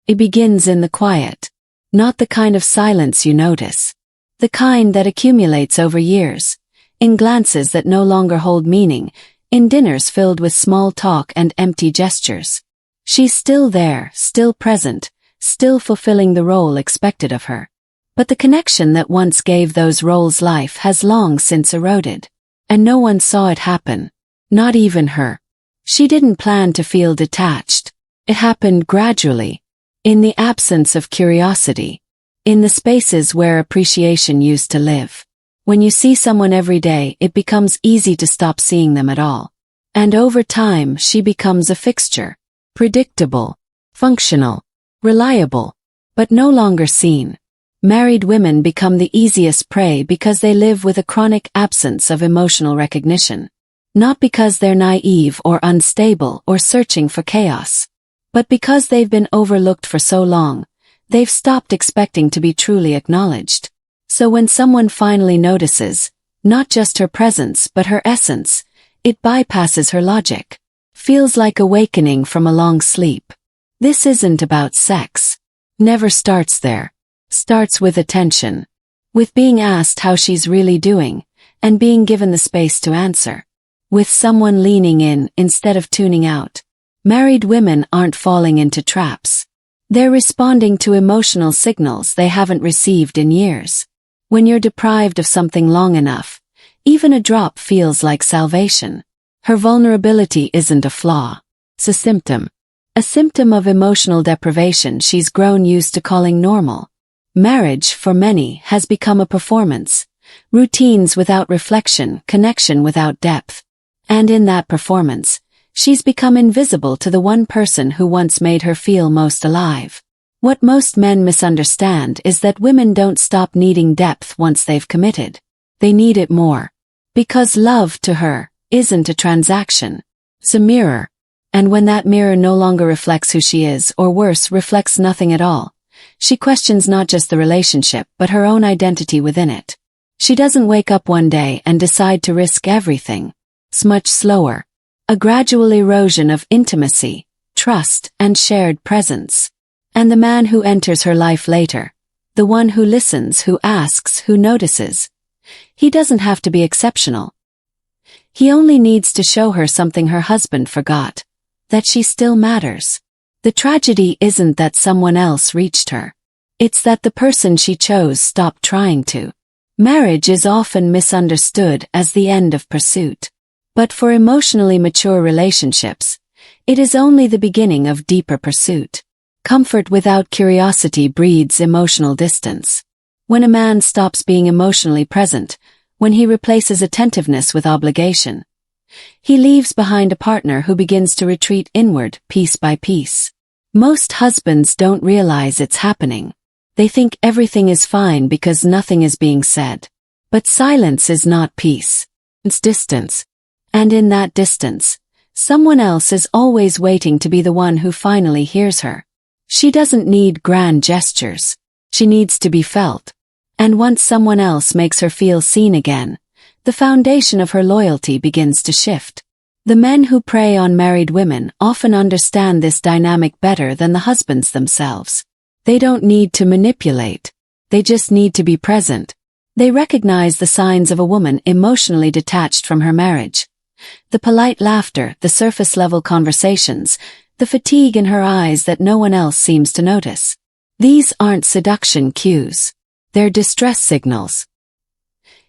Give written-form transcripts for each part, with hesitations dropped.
It begins in the quiet. Not the kind of silence you notice. The kind that accumulates over years. In glances that no longer hold meaning. In dinners filled with small talk and empty gestures. She's still there, still present, still fulfilling the role expected of her. But the connection that once gave those roles life has long since eroded. And no one saw it happen. Not even her. She didn't plan to feel detached. It happened gradually. In the absence of curiosity. In the spaces where appreciation used to live. When you see someone every day, it becomes easy to stop seeing them at all. And over time, she becomes a fixture. Predictable. Functional. Reliable. But no longer seen. Married women become the easiest prey because they live with a chronic absence of emotional recognition. Not because they're naive or unstable or searching for chaos. But because they've been overlooked for so long, they've stopped expecting to be truly acknowledged. So when someone finally notices, not just her presence but her essence, it bypasses her logic. Feels like awakening from a long sleep. This isn't about sex. Never starts there. Starts with attention. With being asked how she's really doing, and being given the space to answer. With someone leaning in instead of tuning out. Married women aren't falling into traps. They're responding to emotional signals they haven't received in years. When you're deprived of something long enough, even a drop feels like salvation. Her vulnerability isn't a flaw. It's a symptom. A symptom of emotional deprivation she's grown used to calling normal. Marriage, for many, has become a performance. Routines without reflection, connection without depth. And in that performance, she's become invisible to the one person who once made her feel most alive. What most men misunderstand is that women don't stop needing depth once they've committed. They need it more. Because love, to her, isn't a transaction. It's a mirror. And when that mirror no longer reflects who she is, or worse, reflects nothing at all, she questions not just the relationship but her own identity within it. She doesn't wake up one day and decide to risk everything. It's much slower. A gradual erosion of intimacy, trust, and shared presence. And the man who enters her life later, the one who listens, who asks, who notices, he doesn't have to be exceptional. He only needs to show her something her husband forgot, that she still matters. The tragedy isn't that someone else reached her. It's that the person she chose stopped trying to. Marriage is often misunderstood as the end of pursuit. But for emotionally mature relationships, it is only the beginning of deeper pursuit. Comfort without curiosity breeds emotional distance. When a man stops being emotionally present, when he replaces attentiveness with obligation, he leaves behind a partner who begins to retreat inward, piece by piece. Most husbands don't realize it's happening. They think everything is fine because nothing is being said. But silence is not peace. It's distance. And in that distance, someone else is always waiting to be the one who finally hears her. She doesn't need grand gestures. She needs to be felt. And once someone else makes her feel seen again, the foundation of her loyalty begins to shift. The men who prey on married women often understand this dynamic better than the husbands themselves. They don't need to manipulate. They just need to be present. They recognize the signs of a woman emotionally detached from her marriage. The polite laughter, the surface-level conversations, the fatigue in her eyes that no one else seems to notice. These aren't seduction cues. They're distress signals.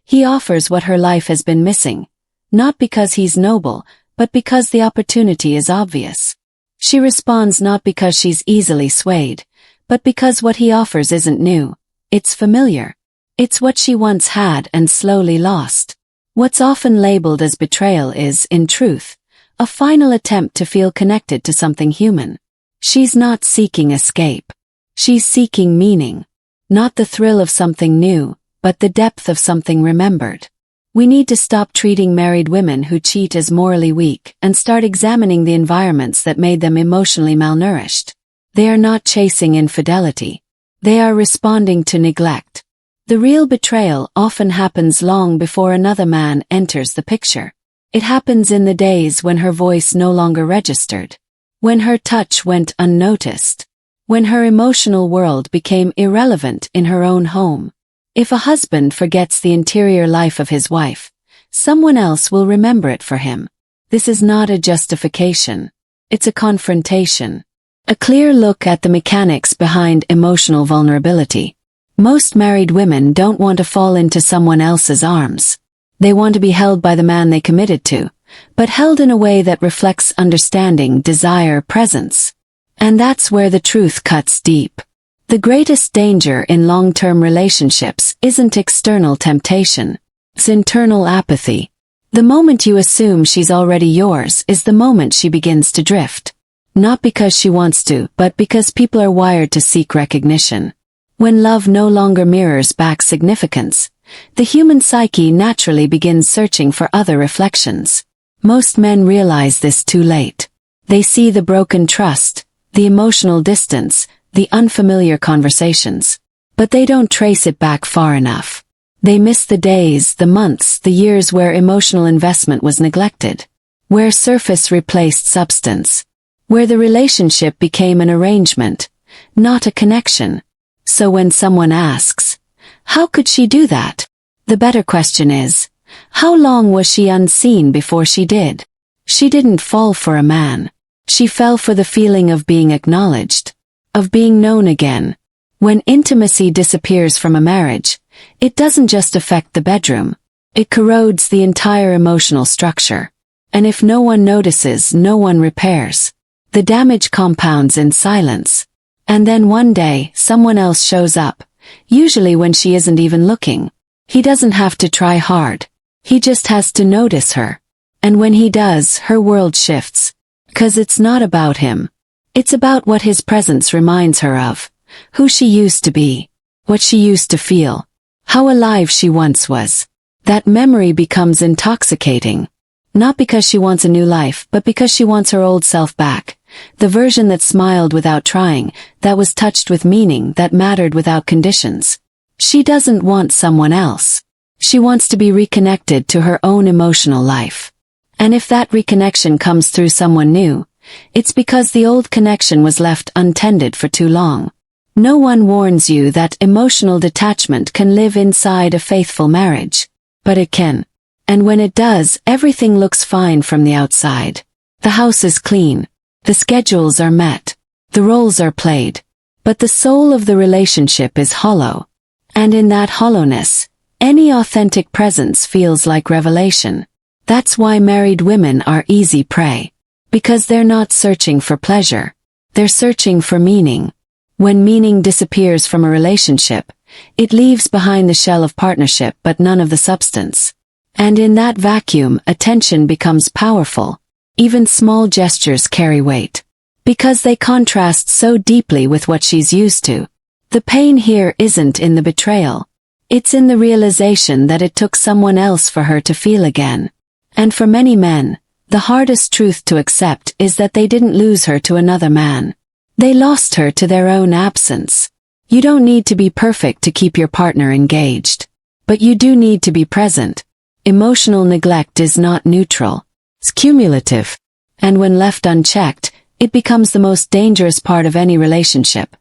He offers what her life has been missing, not because he's noble, but because the opportunity is obvious. She responds not because she's easily swayed, but because what he offers isn't new. It's familiar. It's what she once had and slowly lost. What's often labeled as betrayal is, in truth, a final attempt to feel connected to something human. She's not seeking escape. She's seeking meaning. Not the thrill of something new, but the depth of something remembered. We need to stop treating married women who cheat as morally weak and start examining the environments that made them emotionally malnourished. They are not chasing infidelity. They are responding to neglect. The real betrayal often happens long before another man enters the picture. It happens in the days when her voice no longer registered. When her touch went unnoticed. when her emotional world became irrelevant in her own home. If a husband forgets the interior life of his wife, someone else will remember it for him. This is not a justification. It's a confrontation. A clear look at the mechanics behind emotional vulnerability. Most married women don't want to fall into someone else's arms. They want to be held by the man they committed to, but held in a way that reflects understanding, desire, presence. And that's where the truth cuts deep. The greatest danger in long-term relationships isn't external temptation. It's internal apathy. The moment you assume she's already yours is the moment she begins to drift. Not because she wants to, but because people are wired to seek recognition. When love no longer mirrors back significance, the human psyche naturally begins searching for other reflections. Most men realize this too late. They see the broken trust, the emotional distance, the unfamiliar conversations. But they don't trace it back far enough. They miss the days, the months, the years where emotional investment was neglected. Where surface replaced substance. Where the relationship became an arrangement, not a connection. So when someone asks, how could she do that? The better question is, how long was she unseen before she did? She didn't fall for a man. She fell for the feeling of being acknowledged, of being known again. When intimacy disappears from a marriage, it doesn't just affect the bedroom. It corrodes the entire emotional structure. And if no one notices, no one repairs. The damage compounds in silence. And then one day, someone else shows up, usually when she isn't even looking. He doesn't have to try hard. He just has to notice her. And when he does, her world shifts. 'Cause it's not about him. It's about what his presence reminds her of. Who she used to be. What she used to feel. How alive she once was. That memory becomes intoxicating. Not because she wants a new life, but because she wants her old self back. The version that smiled without trying, that was touched with meaning, that mattered without conditions. She doesn't want someone else. She wants to be reconnected to her own emotional life. And if that reconnection comes through someone new, it's because the old connection was left untended for too long. No one warns you that emotional detachment can live inside a faithful marriage. But it can. And when it does, everything looks fine from the outside. The house is clean. The schedules are met. The roles are played. But the soul of the relationship is hollow. And in that hollowness, any authentic presence feels like revelation. That's why married women are easy prey. Because they're not searching for pleasure. They're searching for meaning. When meaning disappears from a relationship, it leaves behind the shell of partnership but none of the substance. And in that vacuum, attention becomes powerful. Even small gestures carry weight. Because they contrast so deeply with what she's used to. The pain here isn't in the betrayal. It's in the realization that it took someone else for her to feel again. And for many men, the hardest truth to accept is that they didn't lose her to another man. They lost her to their own absence. You don't need to be perfect to keep your partner engaged. But you do need to be present. Emotional neglect is not neutral. It's cumulative. And when left unchecked, it becomes the most dangerous part of any relationship.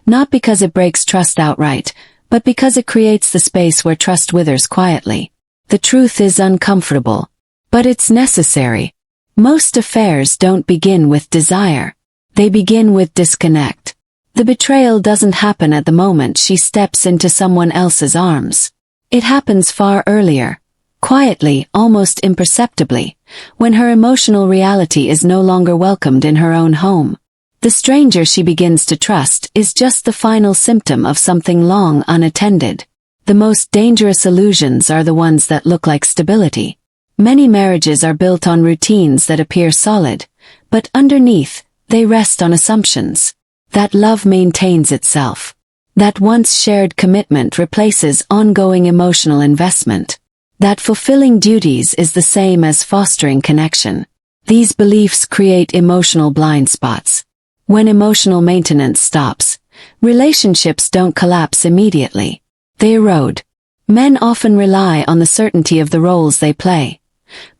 Not because it breaks trust outright, but because it creates the space where trust withers quietly. The truth is uncomfortable. But it's necessary. Most affairs don't begin with desire. They begin with disconnect. The betrayal doesn't happen at the moment she steps into someone else's arms. It happens far earlier. Quietly, almost imperceptibly, when her emotional reality is no longer welcomed in her own home. The stranger she begins to trust is just the final symptom of something long unattended. The most dangerous illusions are the ones that look like stability. Many marriages are built on routines that appear solid, but underneath, they rest on assumptions. That love maintains itself. That once shared commitment replaces ongoing emotional investment. That fulfilling duties is the same as fostering connection. These beliefs create emotional blind spots. When emotional maintenance stops, relationships don't collapse immediately. They erode. Men often rely on the certainty of the roles they play.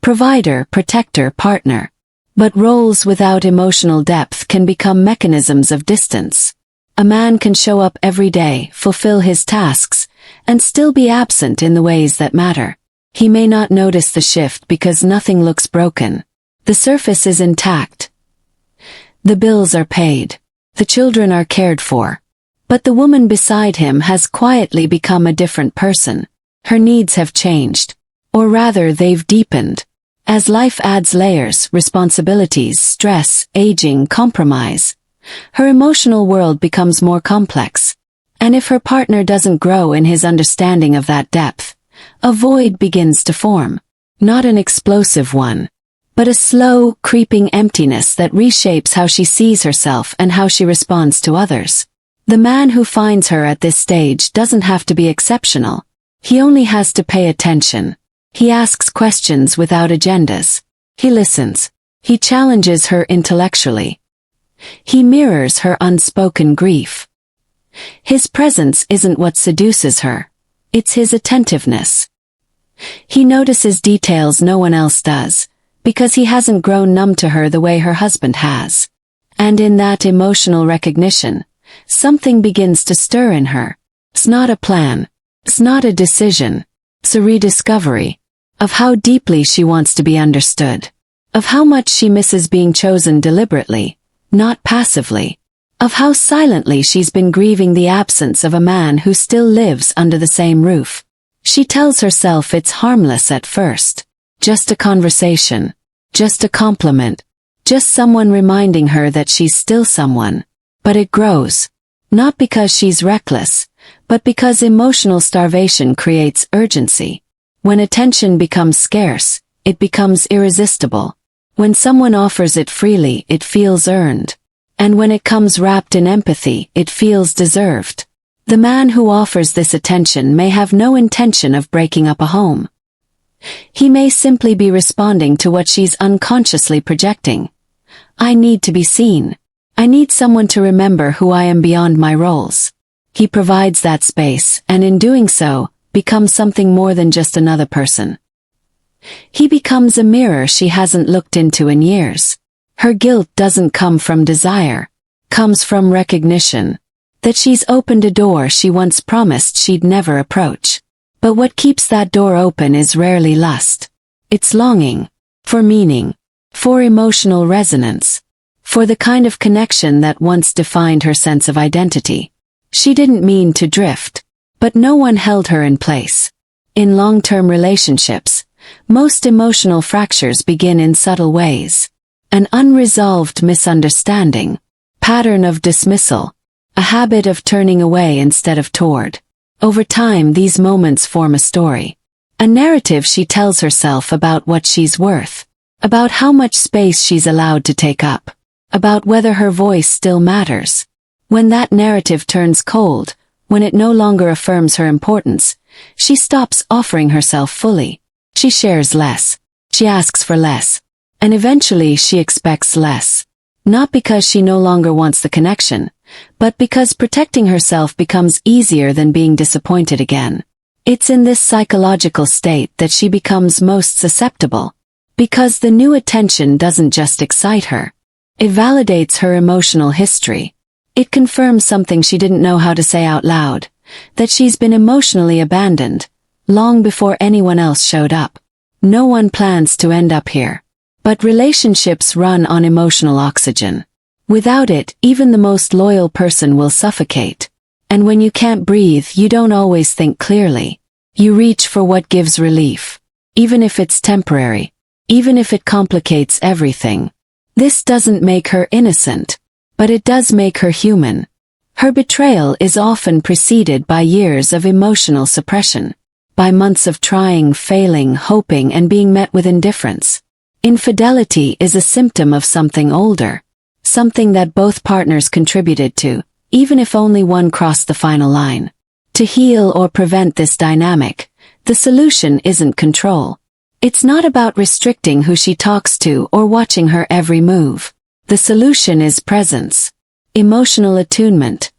Provider, protector, partner. But roles without emotional depth can become mechanisms of distance. A man can show up every day, fulfill his tasks, and still be absent in the ways that matter. He may not notice the shift because nothing looks broken. The surface is intact. The bills are paid. The children are cared for. But the woman beside him has quietly become a different person. Her needs have changed. Or rather, they've deepened. As life adds layers, responsibilities, stress, aging, compromise, her emotional world becomes more complex. And if her partner doesn't grow in his understanding of that depth, a void begins to form. Not an explosive one, but a slow, creeping emptiness that reshapes how she sees herself and how she responds to others. The man who finds her at this stage doesn't have to be exceptional. He only has to pay attention. He asks questions without agendas. He listens. He challenges her intellectually. He mirrors her unspoken grief. His presence isn't what seduces her. It's his attentiveness. He notices details no one else does, because he hasn't grown numb to her the way her husband has. And in that emotional recognition, something begins to stir in her. It's not a plan. It's not a decision. It's a rediscovery of how deeply she wants to be understood, of how much she misses being chosen deliberately, not passively, of how silently she's been grieving the absence of a man who still lives under the same roof. She tells herself it's harmless at first. Just a conversation. Just a compliment. Just someone reminding her that she's still someone. But it grows. Not because she's reckless, but because emotional starvation creates urgency. When attention becomes scarce, it becomes irresistible. When someone offers it freely, it feels earned. And when it comes wrapped in empathy, it feels deserved. The man who offers this attention may have no intention of breaking up a home. He may simply be responding to what she's unconsciously projecting. I need to be seen. I need someone to remember who I am beyond my roles. He provides that space, and in doing so, becomes something more than just another person. He becomes a mirror she hasn't looked into in years. Her guilt doesn't come from desire, comes from recognition that she's opened a door she once promised she'd never approach. But what keeps that door open is rarely lust. It's longing for meaning, for emotional resonance, for the kind of connection that once defined her sense of identity. She didn't mean to drift, but no one held her in place. In long-term relationships, most emotional fractures begin in subtle ways. An unresolved misunderstanding, pattern of dismissal, a habit of turning away instead of toward. Over time, these moments form a story. A narrative she tells herself about what she's worth, about how much space she's allowed to take up, about whether her voice still matters. When that narrative turns cold, when it no longer affirms her importance, she stops offering herself fully. She shares less. She asks for less. And eventually she expects less. Not because she no longer wants the connection, but because protecting herself becomes easier than being disappointed again. It's in this psychological state that she becomes most susceptible. Because the new attention doesn't just excite her. It validates her emotional history. It confirms something she didn't know how to say out loud, that she's been emotionally abandoned, long before anyone else showed up. No one plans to end up here. But relationships run on emotional oxygen. Without it, even the most loyal person will suffocate. And when you can't breathe, you don't always think clearly. You reach for what gives relief. Even if it's temporary. Even if it complicates everything. This doesn't make her innocent. But it does make her human. Her betrayal is often preceded by years of emotional suppression. By months of trying, failing, hoping, and being met with indifference. Infidelity is a symptom of something older. Something that both partners contributed to, even if only one crossed the final line. To heal or prevent this dynamic, the solution isn't control. It's not about restricting who she talks to or watching her every move. The solution is presence. Emotional attunement.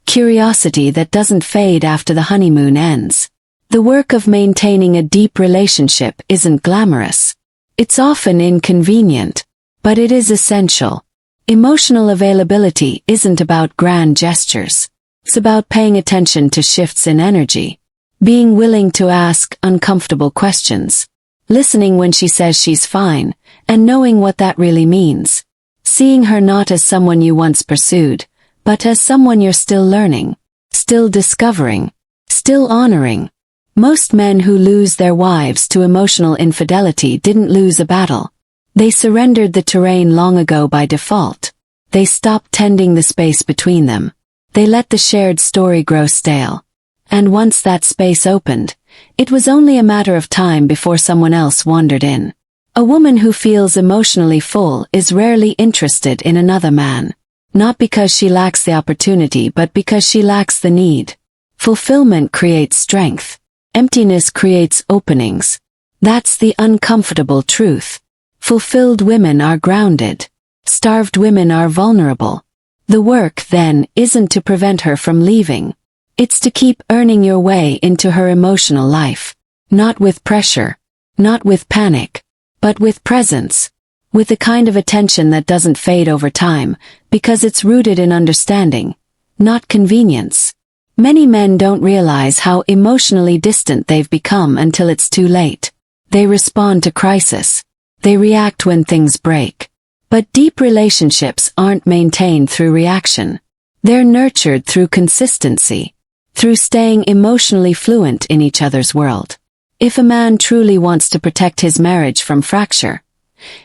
Curiosity that doesn't fade after the honeymoon ends. The work of maintaining a deep relationship isn't glamorous. It's often inconvenient, but it is essential. Emotional availability isn't about grand gestures. It's about paying attention to shifts in energy, being willing to ask uncomfortable questions, listening when she says she's fine, and knowing what that really means. Seeing her not as someone you once pursued, but as someone you're still learning, still discovering, still honoring. Most men who lose their wives to emotional infidelity didn't lose a battle. They surrendered the terrain long ago by default. They stopped tending the space between them. They let the shared story grow stale. And once that space opened, it was only a matter of time before someone else wandered in. A woman who feels emotionally full is rarely interested in another man. Not because she lacks the opportunity, but because she lacks the need. Fulfillment creates strength. Emptiness creates openings. That's the uncomfortable truth. Fulfilled women are grounded. Starved women are vulnerable. The work, then, isn't to prevent her from leaving. It's to keep earning your way into her emotional life. Not with pressure. Not with panic. But with presence. With the kind of attention that doesn't fade over time, because it's rooted in understanding, not convenience. Many men don't realize how emotionally distant they've become until it's too late. They respond to crisis. They react when things break. But deep relationships aren't maintained through reaction. They're nurtured through consistency, through staying emotionally fluent in each other's world. If a man truly wants to protect his marriage from fracture,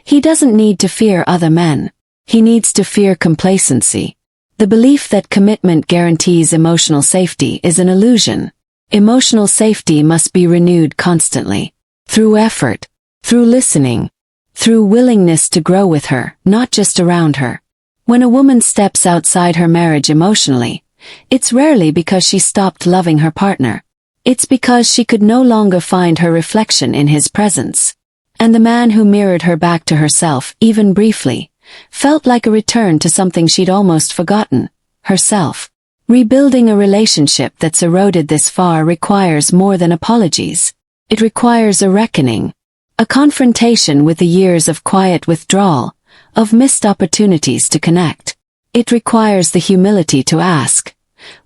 he doesn't need to fear other men. He needs to fear complacency. The belief that commitment guarantees emotional safety is an illusion. Emotional safety must be renewed constantly. Through effort, through listening, through willingness to grow with her, not just around her. When a woman steps outside her marriage emotionally, it's rarely because she stopped loving her partner. It's because she could no longer find her reflection in his presence. And the man who mirrored her back to herself, even briefly, felt like a return to something she'd almost forgotten, herself. Rebuilding a relationship that's eroded this far requires more than apologies. It requires a reckoning, a confrontation with the years of quiet withdrawal, of missed opportunities to connect. It requires the humility to ask,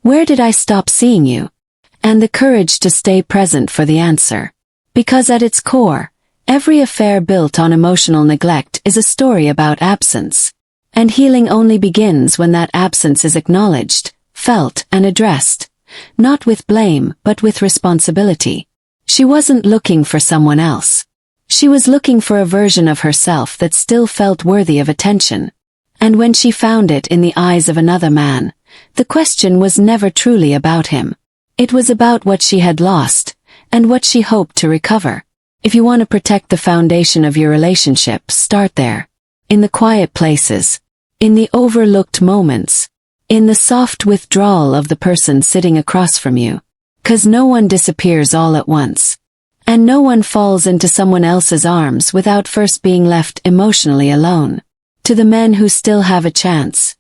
"Where did I stop seeing you?" And the courage to stay present for the answer. Because at its core, every affair built on emotional neglect is a story about absence. And healing only begins when that absence is acknowledged, felt, and addressed. Not with blame, but with responsibility. She wasn't looking for someone else. She was looking for a version of herself that still felt worthy of attention. And when she found it in the eyes of another man, the question was never truly about him. It was about what she had lost, and what she hoped to recover. If you want to protect the foundation of your relationship, start there. In the quiet places. In the overlooked moments. In the soft withdrawal of the person sitting across from you. 'Cause no one disappears all at once. And no one falls into someone else's arms without first being left emotionally alone. To the men who still have a chance.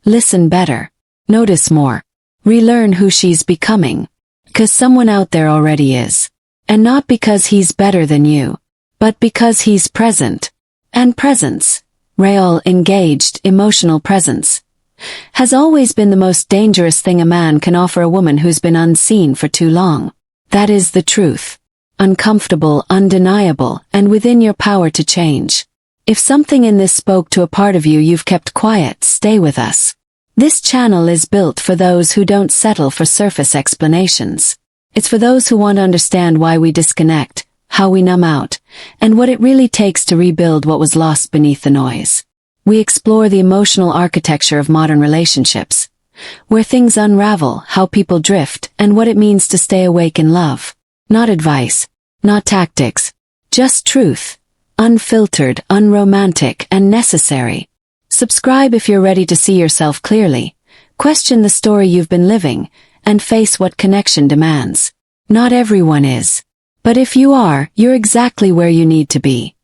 Listen better. Notice more. Relearn who she's becoming. 'Cause someone out there already is. And not because he's better than you, but because he's present. And presence, real, engaged, emotional presence, has always been the most dangerous thing a man can offer a woman who's been unseen for too long. That is the truth. Uncomfortable, undeniable, and within your power to change. If something in this spoke to a part of you you've kept quiet, stay with us. This channel is built for those who don't settle for surface explanations. It's for those who want to understand why we disconnect, how we numb out, and what it really takes to rebuild what was lost beneath the noise. We explore the emotional architecture of modern relationships, where things unravel, how people drift, and what it means to stay awake in love. Not advice, not tactics, just truth, unfiltered, unromantic, and necessary. Subscribe if you're ready to see yourself clearly, question the story you've been living, and face what connection demands. Not everyone is. But if you are, you're exactly where you need to be.